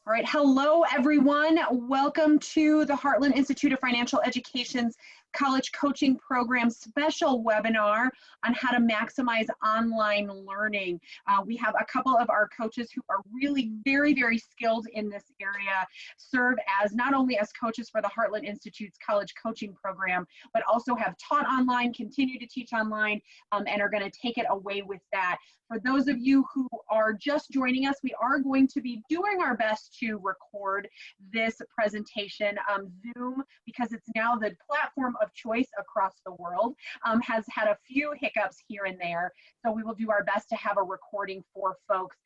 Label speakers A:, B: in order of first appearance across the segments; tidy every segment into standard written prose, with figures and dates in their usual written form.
A: All right, hello everyone. Welcome to the Heartland Institute of Financial Education's College Coaching Program special webinar on how to maximize online learning. We have a couple of our coaches who are really very skilled in this area, serve as not only as coaches for the Heartland Institute's College Coaching Program, but also have taught online, continue to teach online, and are going to take it away with that. For those of you who are just joining us, we are going to be doing our best to record this presentation. Zoom, because it's now the platform of choice across the world, has had a few hiccups here and there. So we will do our best to have a recording for folks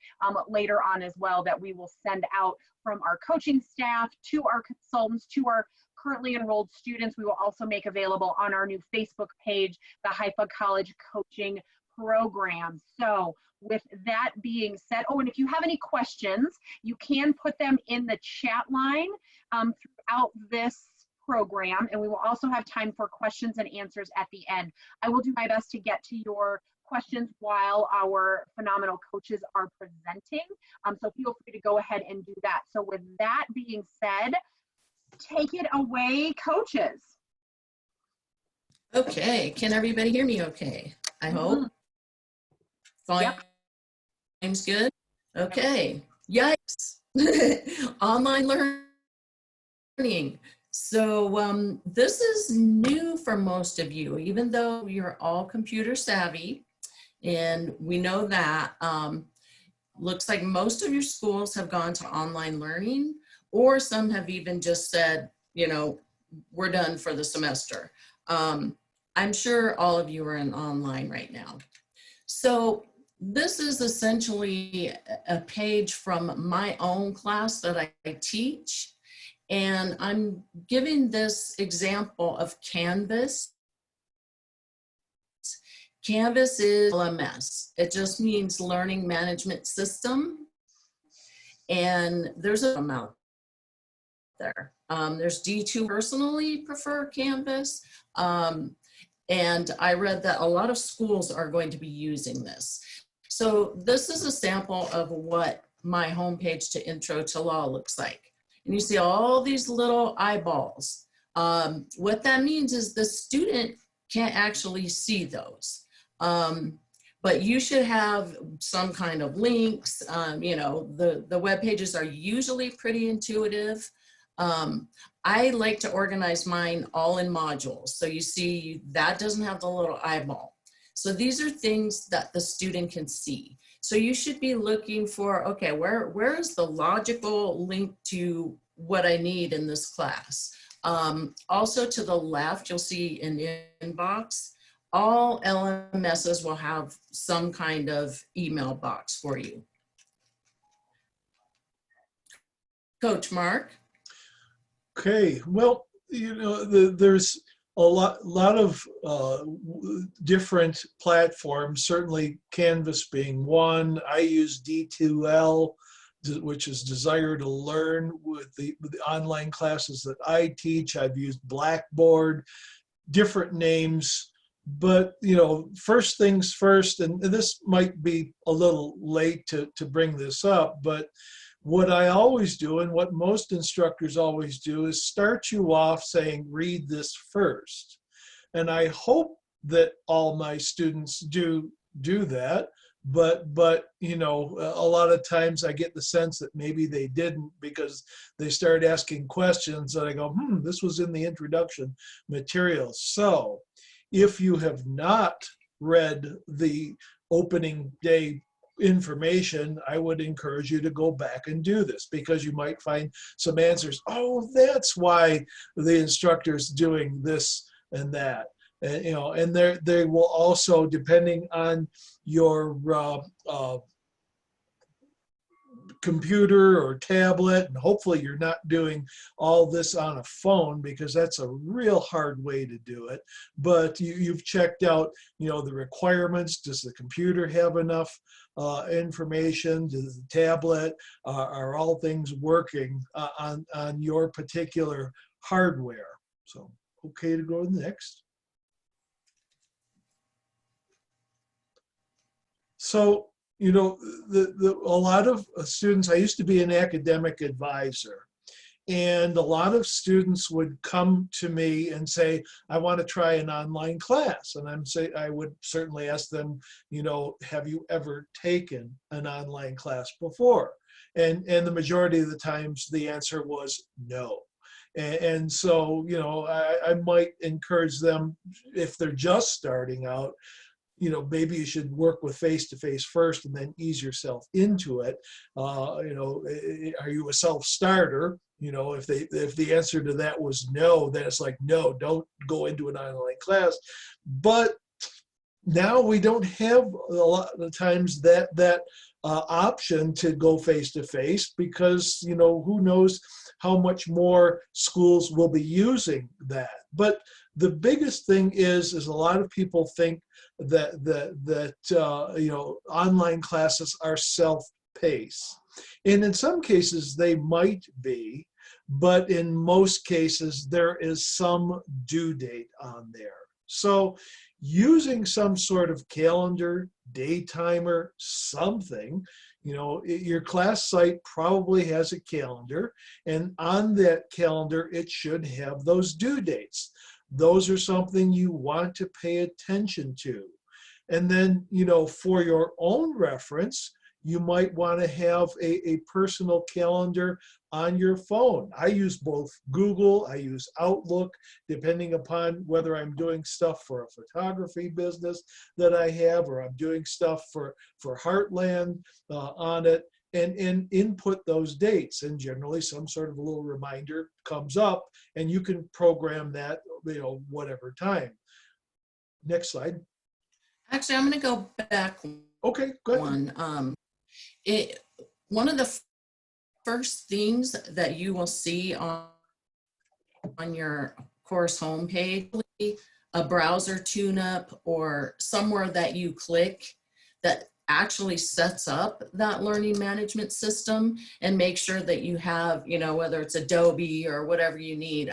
A: later on as well that we will send out from our coaching staff to our consultants, to our currently enrolled students. We will also make available on our new Facebook page, the HIFA College Coaching Program. So with that being said, oh, and if you have any questions, you can put them in the chat line throughout this program, and we will also have time for questions and answers at the end. I will do my best to get to your questions while our phenomenal coaches are presenting, so feel free to go ahead and do that. So with that being said, take it away, coaches.
B: Okay, can everybody hear me okay? I hope.
A: Yep.
B: Volume's good? Okay, yikes. Online learning. So this is new for most of you, even though you're all computer savvy, and we know that. Looks like most of your schools have gone to online learning, or some have even just said, you know, we're done for the semester. I'm sure all of you are in online right now. So this is essentially a page from my own class that I teach, and I'm giving this example of Canvas. Canvas is LMS. It just means Learning Management System, and there's a amount there. There's D2 personally prefer Canvas, and I read that a lot of schools are going to be using this. So this is a sample of what my homepage to Intro to Law looks like. And you see all these little eyeballs. What that means is the student can't actually see those. But you should have some kind of links. You know, the web pages are usually pretty intuitive. I like to organize mine all in modules. So you see that doesn't have the little eyeball. So these are things that the student can see. So you should be looking for, okay, where is the logical link to what I need in this class? Also to the left, you'll see an inbox. All LMSs will have some kind of email box for you. Coach Mark.
C: Okay, well, you know, there's a lot of different platforms, certainly Canvas being one. I use D2L, which is Desire to Learn with the online classes that I teach. I've used Blackboard, different names, but, you know, first things first, and this might be a little late to bring this up, but what I always do, and what most instructors always do, is start you off saying, read this first. And I hope that all my students do that, but you know, a lot of times I get the sense that maybe they didn't, because they start asking questions and I go, this was in the introduction material. So if you have not read the opening day information, I would encourage you to go back and do this, because you might find some answers. Oh, that's why the instructor's doing this and that. And, you know, and they will also, depending on your computer or tablet, and hopefully you're not doing all this on a phone, because that's a real hard way to do it. But you've checked out, you know, the requirements. Does the computer have enough information? Does the tablet, are all things working on your particular hardware? So, okay to go next. So you know, a lot of students, I used to be an academic advisor, and a lot of students would come to me and say, I want to try an online class. And I would certainly ask them, you know, have you ever taken an online class before? And the majority of the times the answer was no. And so, you know, I might encourage them, if they're just starting out, you know, maybe you should work with face-to-face first and then ease yourself into it. You know, are you a self-starter? You know, if the answer to that was no, then it's like, no, don't go into an online class. But now we don't have a lot of times that option to go face-to-face, because, you know, who knows how much more schools will be using that. But the biggest thing is a lot of people think that you know, online classes are self-paced, and in some cases they might be, but in most cases there is some due date on there. So using some sort of calendar, day timer, something, you know, your class site probably has a calendar, and on that calendar it should have those due dates. Those are something you want to pay attention to. And then, you know, for your own reference, you might want to have a personal calendar on your phone. I use both Google, I use Outlook, depending upon whether I'm doing stuff for a photography business that I have, or I'm doing stuff for Heartland on it, and input those dates. And generally some sort of a little reminder comes up, and you can program that, you know, whatever time. Next slide.
B: Actually, I'm going to go back
C: Okay, good.
B: one. One of the first things that you will see on your course homepage, a browser tune-up or somewhere that you click that actually sets up that learning management system, and make sure that you have, you know, whether it's Adobe or whatever you need.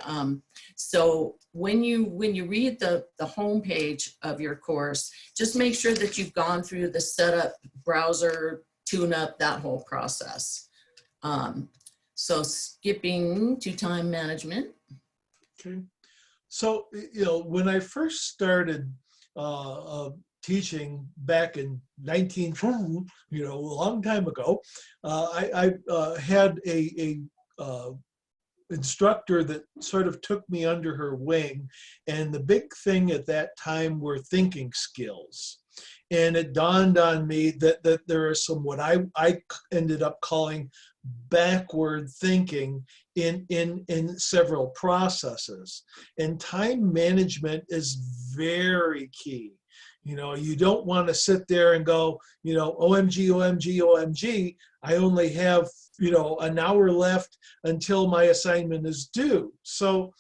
B: So when you read the homepage of your course, just make sure that you've gone through the setup, browser, tune-up, that whole process. So skipping to time management.
C: Okay. So, you know, when I first started teaching back in 1940, you know, a long time ago, I had a instructor that sort of took me under her wing. And the big thing at that time were thinking skills. And it dawned on me that there are some, what I ended up calling backward thinking in several processes. And time management is very key. You know, you don't want to sit there and go, you know, OMG, OMG, OMG, I only have, you know, an hour left until my assignment is due. So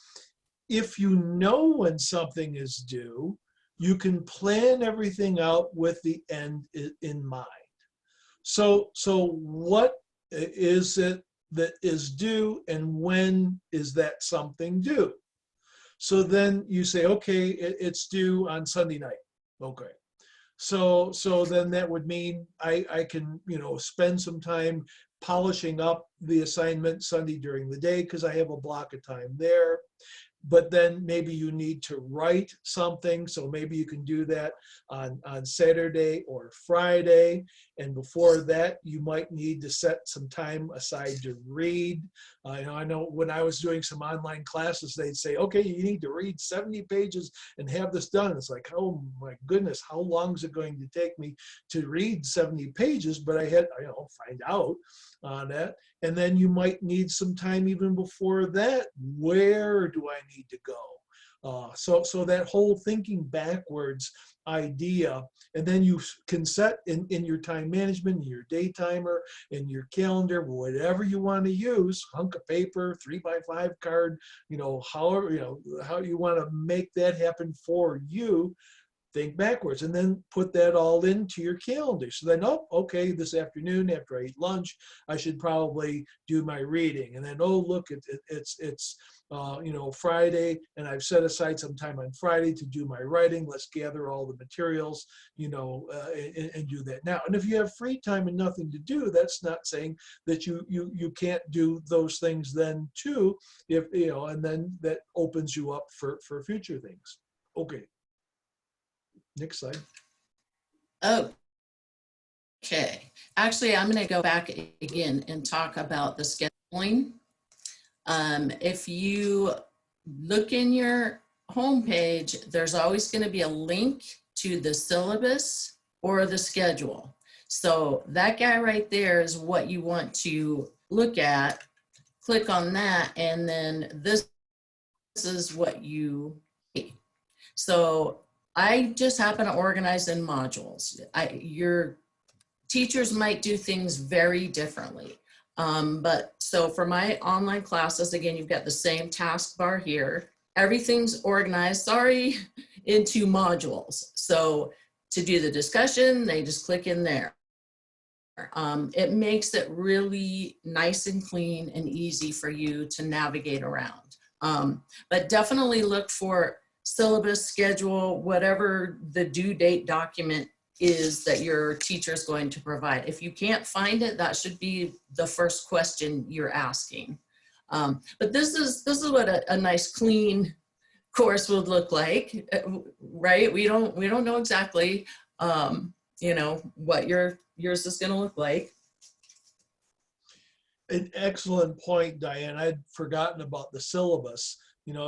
C: if you know when something is due, you can plan everything out with the end in mind. So what is it that is due, and when is that something due? So then you say, okay, it's due on Sunday night. Okay. So then that would mean I can, you know, spend some time polishing up the assignment Sunday during the day, because I have a block of time there. But then maybe you need to write something, so maybe you can do that on Saturday or Friday. And before that, you might need to set some time aside to read. I know when I was doing some online classes, they'd say, okay, you need to read 70 pages and have this done. It's like, oh my goodness, how long is it going to take me to read 70 pages? But I had, you know, find out on that. And then you might need some time even before that. Where do I need to go? So that whole thinking backwards idea, and then you can set in your time management, your day timer, in your calendar, whatever you want to use, hunk of paper, 3x5 card, you know, however, you know, how you want to make that happen for you. think backwards, and then put that all into your calendar. So then, oh, okay, this afternoon after I eat lunch, I should probably do my reading. And then, oh, look, it's Friday, and I've set aside some time on Friday to do my writing. Let's gather all the materials, and do that now. And if you have free time and nothing to do, that's not saying that you can't do those things then too, if and then that opens you up for future things. Okay. Next slide.
B: Okay. Actually, I'm going to go back again and talk about the scheduling. If you look in your homepage, there's always going to be a link to the syllabus or the schedule. So that guy right there is what you want to look at. Click on that, and then this is what you see. So I just happen to organize in modules. Your teachers might do things very differently. But so for my online classes, again, you've got the same taskbar here. Everything's organized, into modules. So to do the discussion, they just click in there. It makes it really nice and clean and easy for you to navigate around. But definitely look for syllabus, schedule, whatever the due date document is that your teacher is going to provide. If you can't find it, that should be the first question you're asking. But this is what a nice clean course would look like, right? We don't know exactly, what yours is going to look like.
C: An excellent point, Diane. I'd forgotten about the syllabus.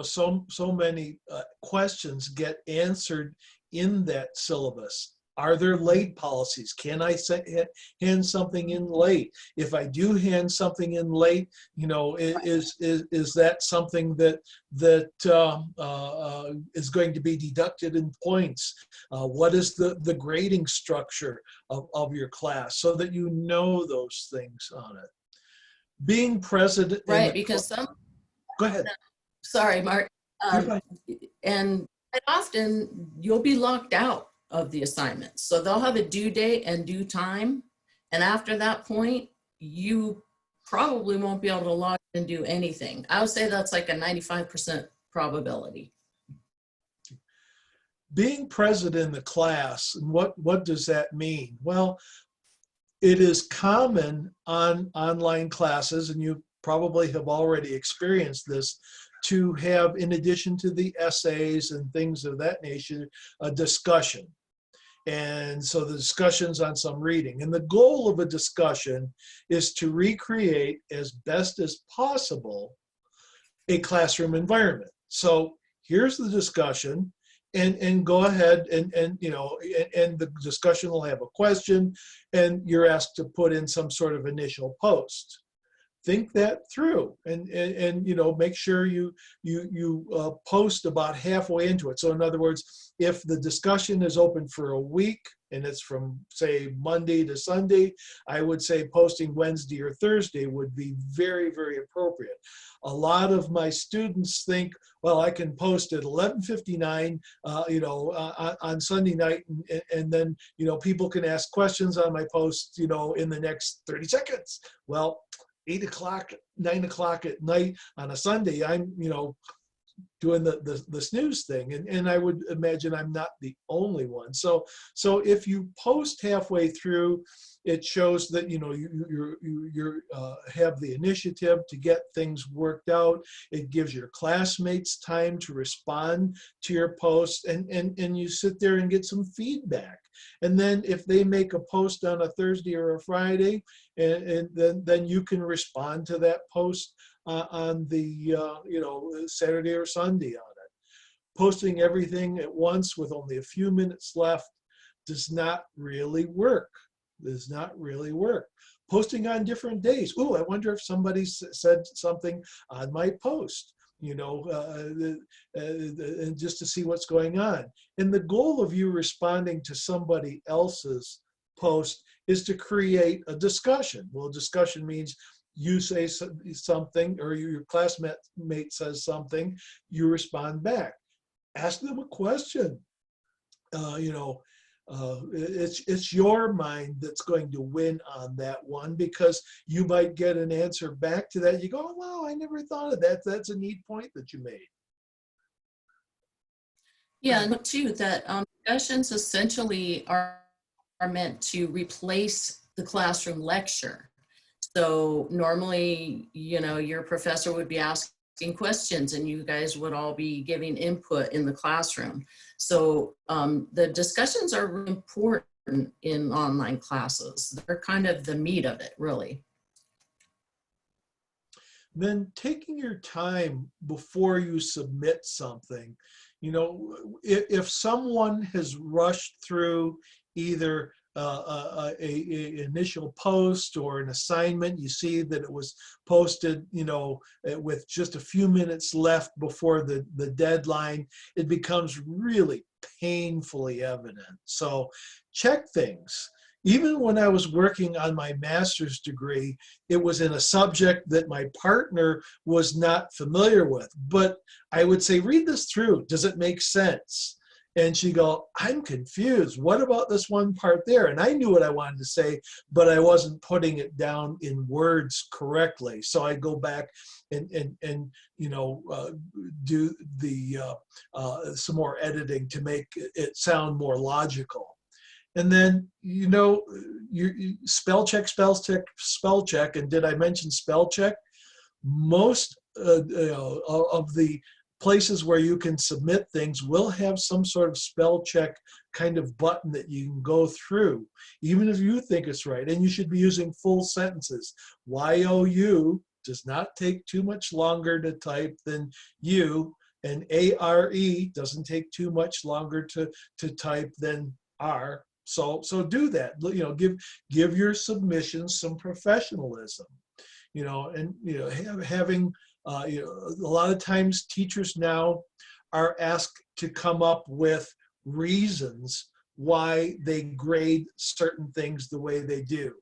C: So many questions get answered in that syllabus. Are there late policies? Can I hand something in late? If I do hand something in late, is that something that is going to be deducted in points? What is the grading structure of your class, so that you know those things on it? Being present,
B: right? Because some.
C: Go ahead.
B: Sorry, Mark. And often you'll be locked out of the assignments. So they'll have a due date and due time. And after that point, you probably won't be able to log in and do anything. I would say that's like a 95% probability.
C: Being present in the class, and what does that mean? Well, it is common on online classes, and you probably have already experienced this, to have, in addition to the essays and things of that nature, a discussion. And so the discussion's on some reading. And the goal of a discussion is to recreate as best as possible a classroom environment. So here's the discussion, and go ahead and the discussion will have a question, and you're asked to put in some sort of initial post. Think that through, and make sure you post about halfway into it. So in other words, if the discussion is open for a week and it's from, say, Monday to Sunday, I would say posting Wednesday or Thursday would be very, very appropriate. A lot of my students think, well, I can post at 11:59, on Sunday night, and then people can ask questions on my post, in the next 30 seconds. Well, 8 o'clock, 9 o'clock at night on a Sunday, I'm, doing the snooze thing. And I would imagine I'm not the only one. So if you post halfway through, it shows that, you have the initiative to get things worked out. It gives your classmates time to respond to your post, and you sit there and get some feedback. And then if they make a post on a Thursday or a Friday, and then you can respond to that post on the Saturday or Sunday on it. Posting everything at once with only a few minutes left does not really work. Does not really work. Posting on different days. Ooh, I wonder if somebody said something on my post. And just to see what's going on. And the goal of you responding to somebody else's post is to create a discussion. Well, discussion means you say something, or your classmate says something, you respond back. Ask them a question. you know, it's your mind that's going to win on that one, because you might get an answer back to that. You go, oh, wow, I never thought of that. That's a neat point that you made.
B: Yeah, and too, that discussions essentially are meant to replace the classroom lecture. So normally, you know, your professor would be asking questions and you guys would all be giving input in the classroom. So the discussions are really important in online classes. They're kind of the meat of it, really.
C: Then taking your time before you submit something. You know, if someone has rushed through either a initial post or an assignment, you see that it was posted, you know, with just a few minutes left before the deadline, it becomes really painfully evident. So check things. Even when I was working on my master's degree, it was in a subject that my partner was not familiar with. But I would say, read this through. Does it make sense? And she'd go, I'm confused. What about this one part there? And I knew what I wanted to say, but I wasn't putting it down in words correctly. So I go back and you know, do the some more editing to make it sound more logical. And then, you know, you spell check, spell check, spell check. And did I mention spell check? Most you know, of the places where you can submit things will have some sort of spell check kind of button that you can go through, even if you think it's right. And you should be using full sentences. YOU does not take too much longer to type than you, and ARE doesn't take too much longer to type than R. So do that. You know, give your submissions some professionalism. You know, and you know, having you know, a lot of times teachers now are asked to come up with reasons why they grade certain things the way they do,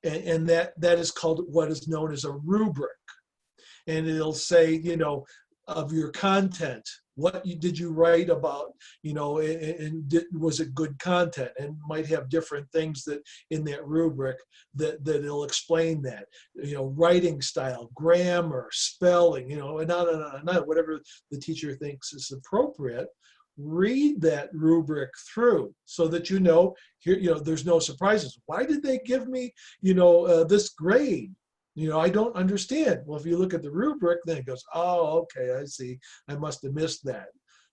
C: and that is called what is known as a rubric. And it'll say, you know, of your content, what did you write about, you know, and was it good content? And might have different things that in that rubric that it'll explain that, you know, writing style, grammar, spelling, you know, and not whatever the teacher thinks is appropriate. Read that rubric through so that you know, here, you know, there's no surprises. Why did they give me, you know, this grade? You know, I don't understand. Well, if you look at the rubric, then it goes, oh, okay, I see. I must have missed that.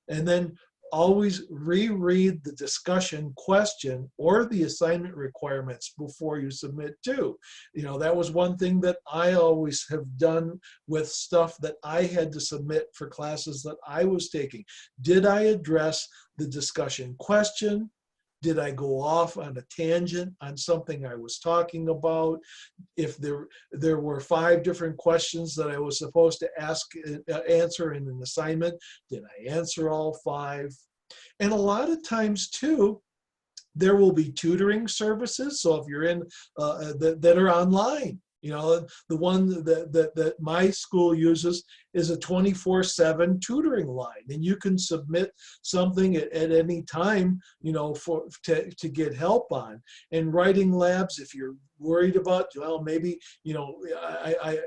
C: And then always reread the discussion question or the assignment requirements before you submit too. You know, that was one thing that I always have done with stuff that I had to submit for classes that I was taking. Did I address the discussion question? Did I go off on a tangent on something I was talking about? If there were 5 different questions that I was supposed to answer in an assignment, did I answer all 5? And a lot of times too, there will be tutoring services. So if you're in that are online, you know, the one that my school uses is a 24/7 tutoring line, and you can submit something at any time, you know, to get help on. And writing labs, if you're worried about, well, maybe, you know,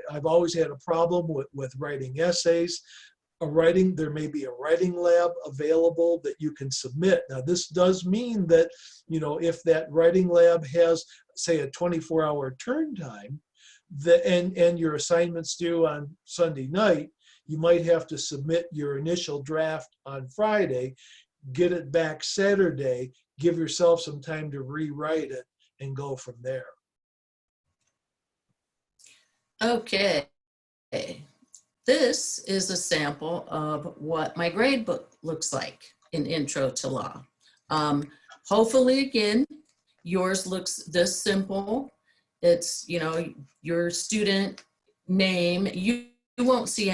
C: I've always had a problem with writing essays. There may be a writing lab available that you can submit. Now, this does mean that, you know, if that writing lab has, say, a 24-hour turn time, and your assignment's due on Sunday night, you might have to submit your initial draft on Friday, get it back Saturday, give yourself some time to rewrite it, and go from there.
B: Okay. This is a sample of what my grade book looks like in Intro to Law. Hopefully, again, yours looks this simple. It's, you know, your student name. You won't see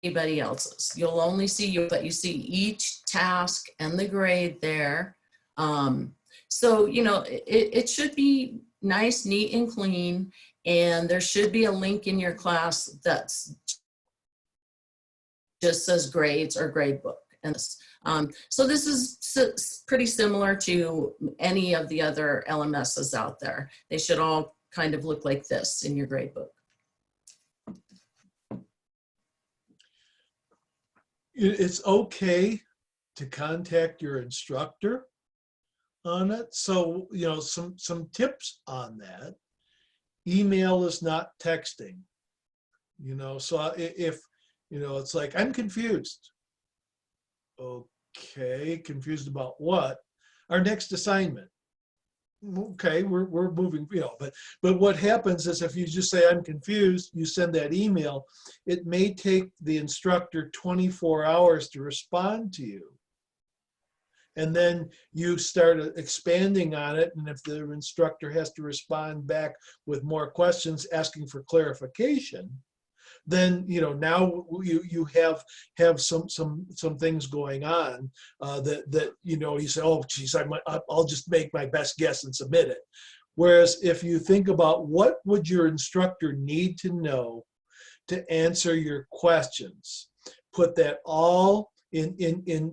B: anybody else's. You'll only see you, but you see each task and the grade there. So, you know, it should be nice, neat, and clean. And there should be a link in your class that's just says grades or grade book. And So this is pretty similar to any of the other LMSs out there. They should all kind of look like this in your gradebook.
C: It's okay to contact your instructor on it. So, you know, some tips on that. Email is not texting, you know, so if, you know, it's like, I'm confused. Okay, confused about what? Our next assignment. Okay, we're moving, you know, but what happens is if you just say, I'm confused, you send that email, it may take the instructor 24 hours to respond to you. And then you start expanding on it. And if the instructor has to respond back with more questions asking for clarification, then, you know, now you have some things going on that you know, you say, oh geez, I'll just make my best guess and submit it. Whereas if you think about what would your instructor need to know to answer your questions, put that all in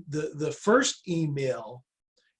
C: the first email.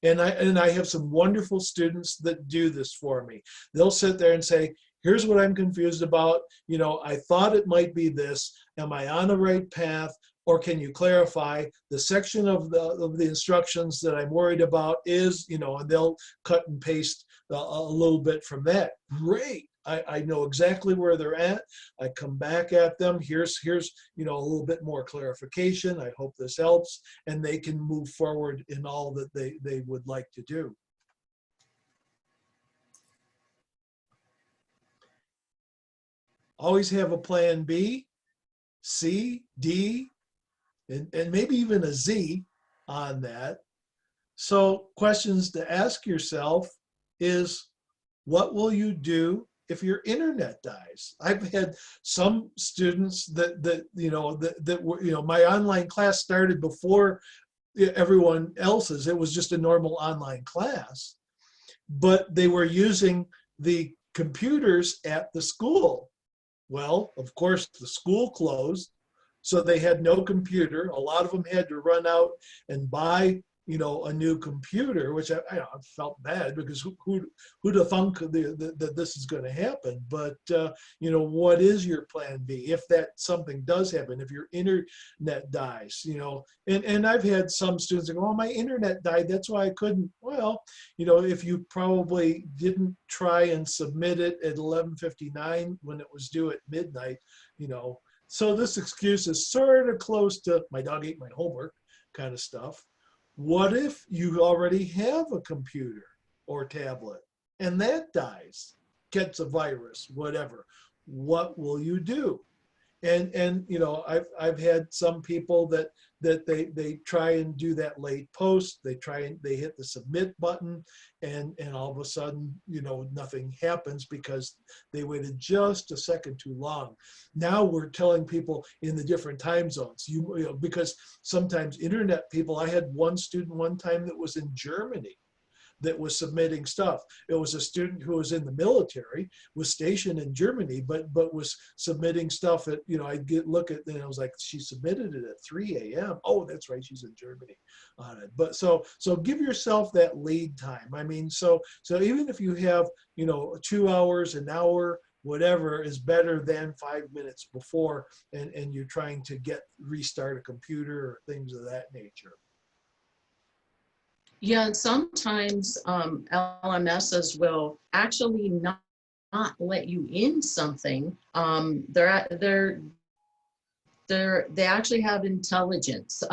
C: And I have some wonderful students that do this for me. They'll sit there and say, here's what I'm confused about. You know, I thought it might be this. Am I on the right path? Or can you clarify the section of the instructions that I'm worried about is, you know, and they'll cut and paste a little bit from that. Great. I know exactly where they're at. I come back at them. Here's you know, a little bit more clarification. I hope this helps, and they can move forward in all that they would like to do. Always have a plan B, C, D, and maybe even a Z on that. So questions to ask yourself is, what will you do if your internet dies? I've had some students that you know, that were, you know, my online class started before everyone else's. It was just a normal online class, but they were using the computers at the school. Well, of course, the school closed, so they had no computer. A lot of them had to run out and buy, you know, a new computer, which I felt bad, because who'd have thunk that this is going to happen? But you know, what is your plan B if that something does happen? If your internet dies, you know, and I've had some students go, "Oh, my internet died, that's why I couldn't." Well, you know, if you probably didn't try and submit it at 11:59 when it was due at midnight, you know, so this excuse is sort of close to "my dog ate my homework" kind of stuff. What if you already have a computer or tablet and that dies, gets a virus, whatever? What will you do? And you know, I've had some people that they try and do that late post. They hit the submit button, and all of a sudden, you know, nothing happens because they waited just a second too long. Now we're telling people in the different time zones, you know, because sometimes internet people. I had one student one time that was in Germany that was submitting stuff. It was a student who was in the military, was stationed in Germany, but was submitting stuff at, you know, I'd look at, and I was like, she submitted it at 3 a.m. Oh, that's right, she's in Germany on it. But so give yourself that lead time. I mean, so even if you have, you know, 2 hours, an hour, whatever is better than 5 minutes before, and you're trying to restart a computer or things of that nature.
B: Yeah, and sometimes LMSs will actually not let you in something. They actually have intelligence,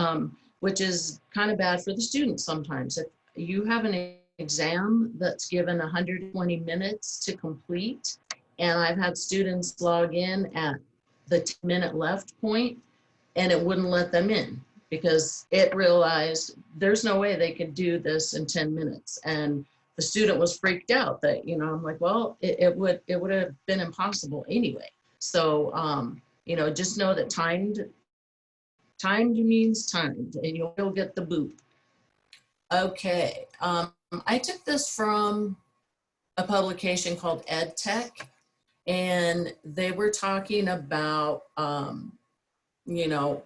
B: which is kind of bad for the students sometimes. If you have an exam that's given 120 minutes to complete, and I've had students log in at the 10-minute left point, and it wouldn't let them in, because it realized there's no way they could do this in 10 minutes. And the student was freaked out that, you know, I'm like, well, it would have been impossible anyway. So, you know, just know that timed means timed, and you'll get the boot. Okay, I took this from a publication called EdTech, and they were talking about, you know,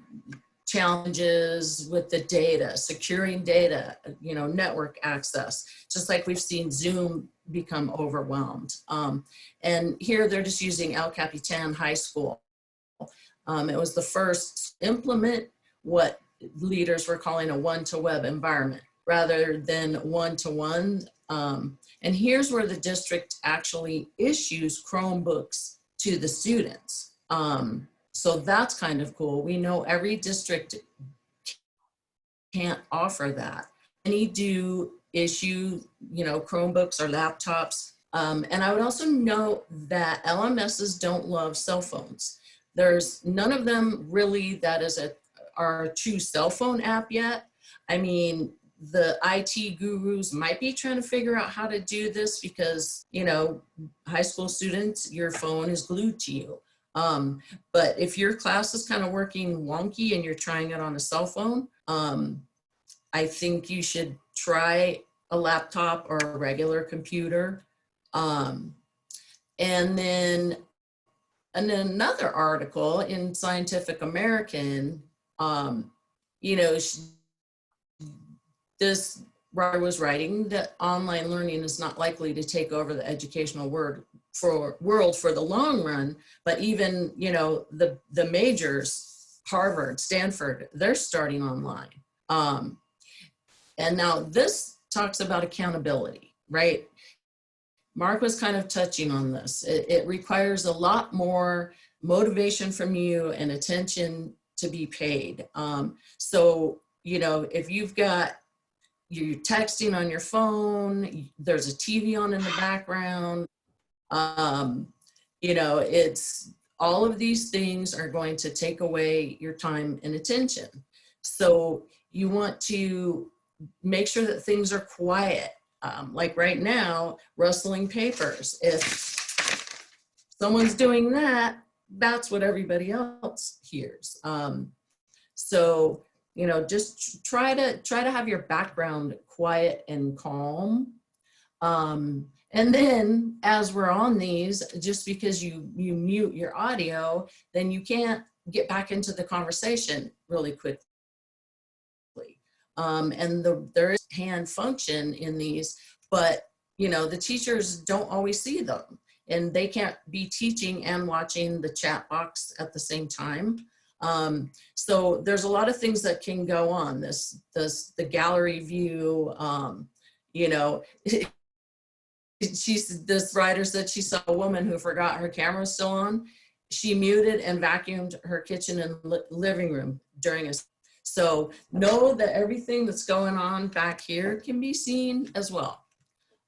B: challenges with the data, securing data, you know, network access, just like we've seen Zoom become overwhelmed. And here they're just using El Capitan High School. It was the first to implement what leaders were calling a one-to-web environment rather than one-to-one. And here's where the district actually issues Chromebooks to the students. So that's kind of cool. We know every district can't offer that. Many do issue, you know, Chromebooks or laptops. And I would also note that LMSs don't love cell phones. There's none of them really that is our true cell phone app yet. I mean, the IT gurus might be trying to figure out how to do this because, you know, high school students, your phone is glued to you. But if your class is kind of working wonky and you're trying it on a cell phone, I think you should try a laptop or a regular computer. And then another article in Scientific American, you know, this writer was writing that online learning is not likely to take over the educational world for the long run, but even, you know, the majors, Harvard, Stanford, they're starting online. And now this talks about accountability, right? Mark was kind of touching on this. It requires a lot more motivation from you and attention to be paid. So, you know, if you're texting on your phone, there's a TV on in the background, you know, it's all of these things are going to take away your time and attention. So you want to make sure that things are quiet. Like right now, rustling papers. If someone's doing that, that's what everybody else hears. So, you know, just try to have your background quiet and calm. And then as we're on these, just because you mute your audio, then you can't get back into the conversation really quickly. And there is hand function in these, but you know, the teachers don't always see them and they can't be teaching and watching the chat box at the same time. So there's a lot of things that can go on. The gallery view, you know, this writer said she saw a woman who forgot her camera was still on. She muted and vacuumed her kitchen and living room during a. So know that everything that's going on back here can be seen as well.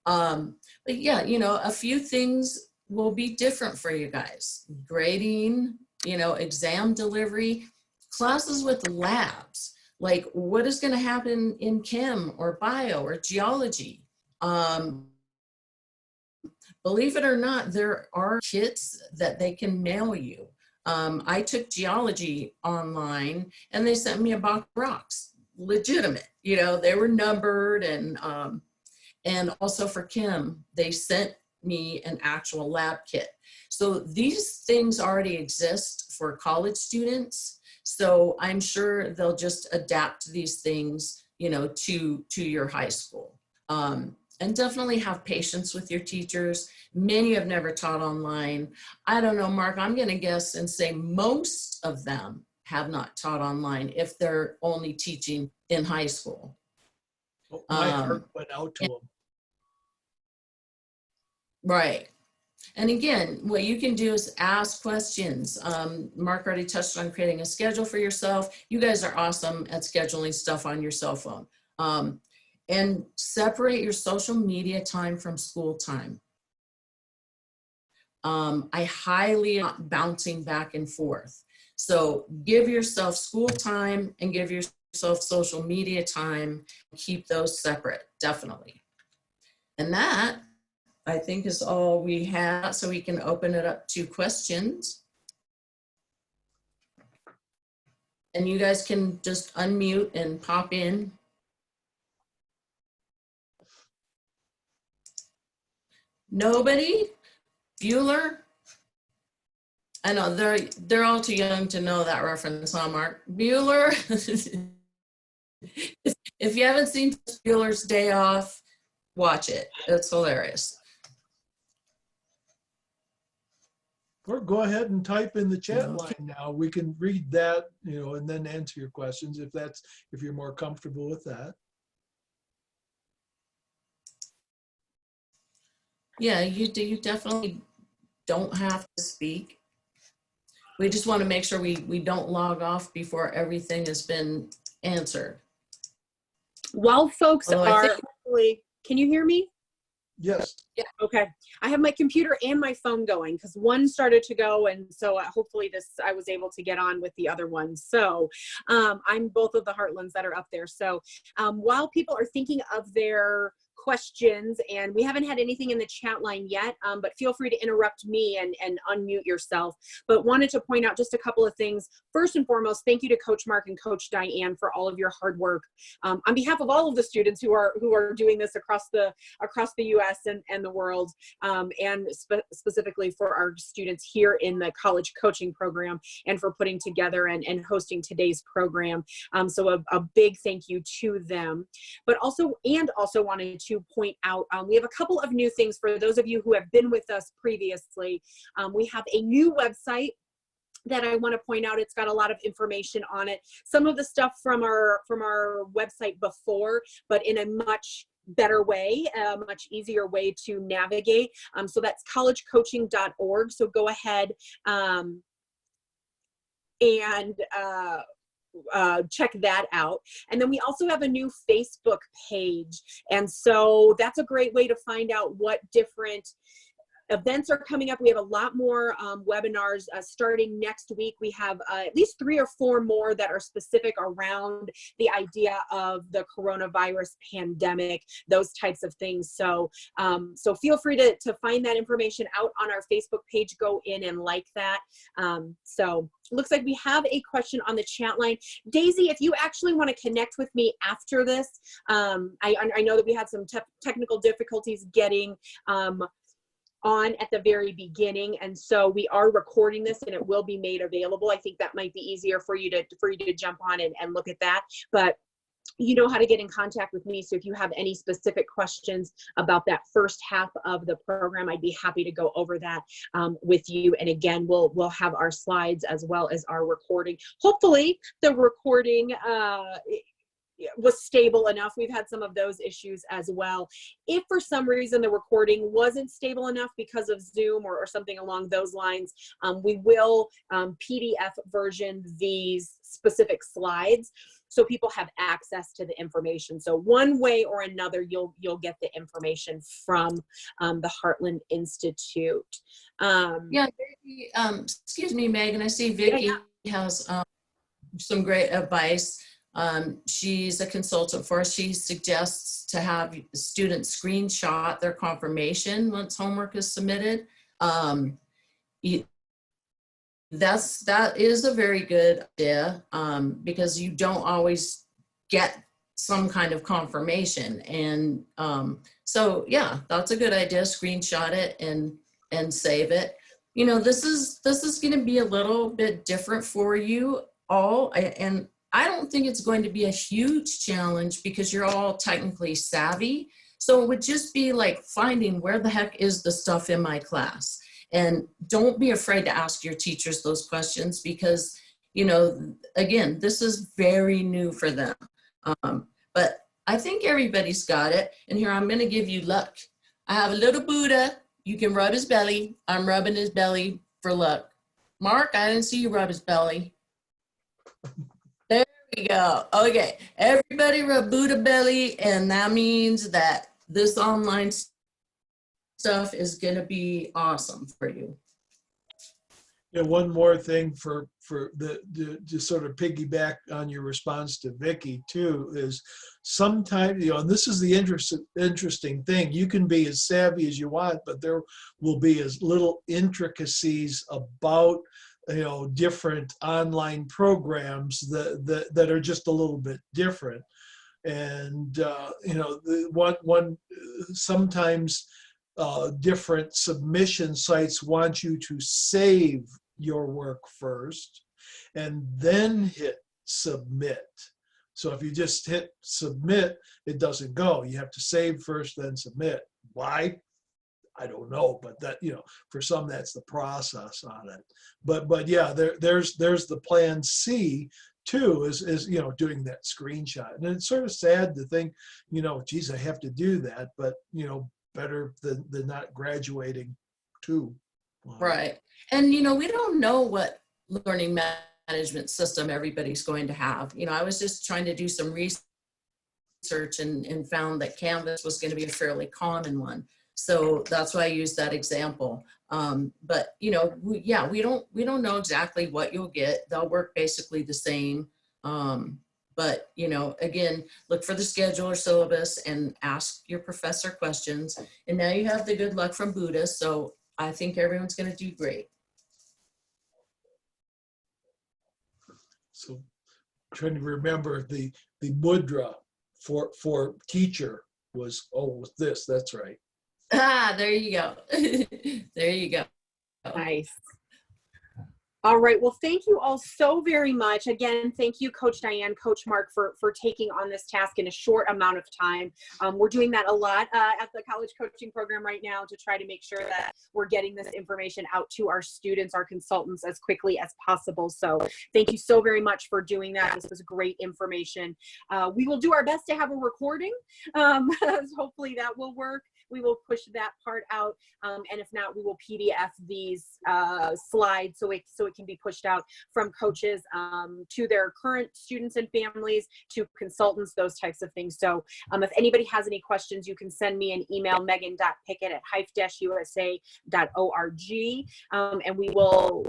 B: But yeah, you know, a few things will be different for you guys. Grading, you know, exam delivery, classes with labs. Like what is going to happen in chem or bio or geology? Believe it or not, there are kits that they can mail you. I took geology online and they sent me a box of rocks, legitimate, you know, they were numbered and also for chem, they sent me an actual lab kit. So these things already exist for college students. So I'm sure they'll just adapt these things, you know, to your high school. And definitely have patience with your teachers. Many have never taught online. I don't know, Mark, I'm gonna guess and say most of them have not taught online if they're only teaching in high school.
C: My heart went out to them.
B: Right. And again, what you can do is ask questions. Mark already touched on creating a schedule for yourself. You guys are awesome at scheduling stuff on your cell phone. And separate your social media time from school time. I highly bouncing back and forth. So give yourself school time and give yourself social media time. Keep those separate, definitely. And that, I think, is all we have. So we can open it up to questions. And you guys can just unmute and pop in. Nobody? Bueller? I know they're all too young to know that reference, huh, Mark? Bueller. If you haven't seen Bueller's Day Off, watch it. It's hilarious.
C: Or go ahead and type in the chat line now. We can read that, you know, and then answer your questions if you're more comfortable with that.
B: Yeah, you definitely don't have to speak. We just want to make sure we don't log off before everything has been answered.
D: While folks
B: Although
D: are, can you hear me?
C: Yes.
D: Yeah. Okay. I have my computer and my phone going because one started to go, and so hopefully I was able to get on with the other one. So I'm both of the Heartlands that are up there. So while people are thinking of their questions, and we haven't had anything in the chat line yet, but feel free to interrupt me and unmute yourself. But wanted to point out just a couple of things. First and foremost, thank you to Coach Mark and Coach Diane for all of your hard work on behalf of all of the students who are doing this across the U.S. and the world, and specifically for our students here in the college coaching program, and for putting together and hosting today's program. So a big thank you to them. But also wanted to point out, we have a couple of new things for those of you who have been with us previously. We have a new website that I want to point out. It's got a lot of information on it. Some of the stuff from our website before, but in a much better way, a much easier way to navigate. So that's collegecoaching.org. So go ahead and check that out. And then we also have a new Facebook page. And so that's a great way to find out what different events are coming up. We have a lot more webinars starting next week. We have at least 3 or 4 more that are specific around the idea of the coronavirus pandemic, those types of things. So so feel free to find that information out on our Facebook page. Go in and like that. So looks like we have a question on the chat line. Daisy, if you actually want to connect with me after this, I know that we had some technical difficulties getting on at the very beginning, and so we are recording this and it will be made available. I think that might be easier for you to jump on and look at that, but you know how to get in contact with me. So if you have any specific questions about that first half of the program, I'd be happy to go over that with you. And again, we'll have our slides as well as our recording. Hopefully the recording was stable enough. We've had some of those issues as well. If for some reason the recording wasn't stable enough because of Zoom or something along those lines, we will PDF version these specific slides so people have access to the information. So one way or another, you'll get the information from the Heartland Institute.
B: Yeah, excuse me, Megan. I see Vicki has some great advice. She's a consultant for us. She suggests to have students screenshot their confirmation once homework is submitted. That is a very good idea, because you don't always get some kind of confirmation. And so yeah, that's a good idea. Screenshot it and save it. You know, this is going to be a little bit different for you all, and I don't think it's going to be a huge challenge because you're all technically savvy. So it would just be like finding where the heck is the stuff in my class. And don't be afraid to ask your teachers those questions because, you know, again, this is very new for them. But I think everybody's got it. And here, I'm going to give you luck. I have a little Buddha. You can rub his belly. I'm rubbing his belly for luck. Mark, I didn't see you rub his belly. There we go. Okay, everybody rub Buddha belly, and that means that this online stuff is going to be awesome for you.
C: Yeah, one more thing to sort of piggyback on your response to Vicki too is sometimes, you know, and this is the interesting thing, you can be as savvy as you want, but there will be as little intricacies about, you know, different online programs that are just a little bit different. And you know, sometimes different submission sites want you to save your work first and then hit submit. So if you just hit submit, it doesn't go. You have to save first, then submit. Why? I don't know, but that, for some, that's the process on it. But yeah, there's the plan C too, is doing that screenshot. And it's sort of sad to think, geez, I have to do that, but better than not graduating too.
B: Right. And, we don't know what learning management system everybody's going to have. I was just trying to do some research and found that Canvas was going to be a fairly common one. So that's why I used that example. But, we don't know exactly what you'll get. They'll work basically the same. But, again, look for the schedule or syllabus and ask your professor questions. And now you have the good luck from Buddha. So I think everyone's going to do great.
C: So trying to remember the mudra for teacher was, this, that's right.
B: There you go. There you go.
D: Nice. All right. Well, thank you all so very much. Again, thank you, Coach Diane, Coach Mark, for taking on this task in a short amount of time. We're doing that a lot at the college coaching program right now to try to make sure that we're getting this information out to our students, our consultants, as quickly as possible. So thank you so very much for doing that. This was great information. We will do our best to have a recording. Hopefully that will work. We will push that part out, and if not, we will PDF these slides so it can be pushed out from coaches to their current students and families, to consultants, those types of things. So if anybody has any questions, you can send me an email, megan.pickett@hife-usa.org, and we will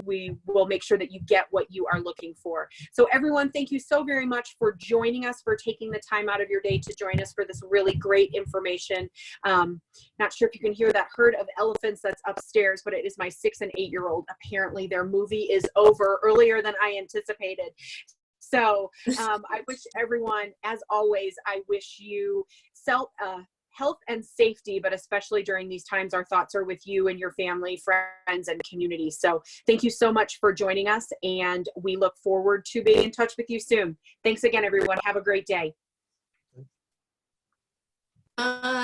D: make sure that you get what you are looking for. So everyone, thank you so very much for joining us, for taking the time out of your day to join us for this really great information. Not sure if you can hear that herd of elephants that's upstairs, but it is my 6- and 8-year-old. Apparently their movie is over earlier than I anticipated. So I wish everyone, as always, I wish you health and safety, but especially during these times, our thoughts are with you and your family, friends, and community. So thank you so much for joining us, and we look forward to being in touch with you soon. Thanks again, everyone. Have a great day.
B: Bye.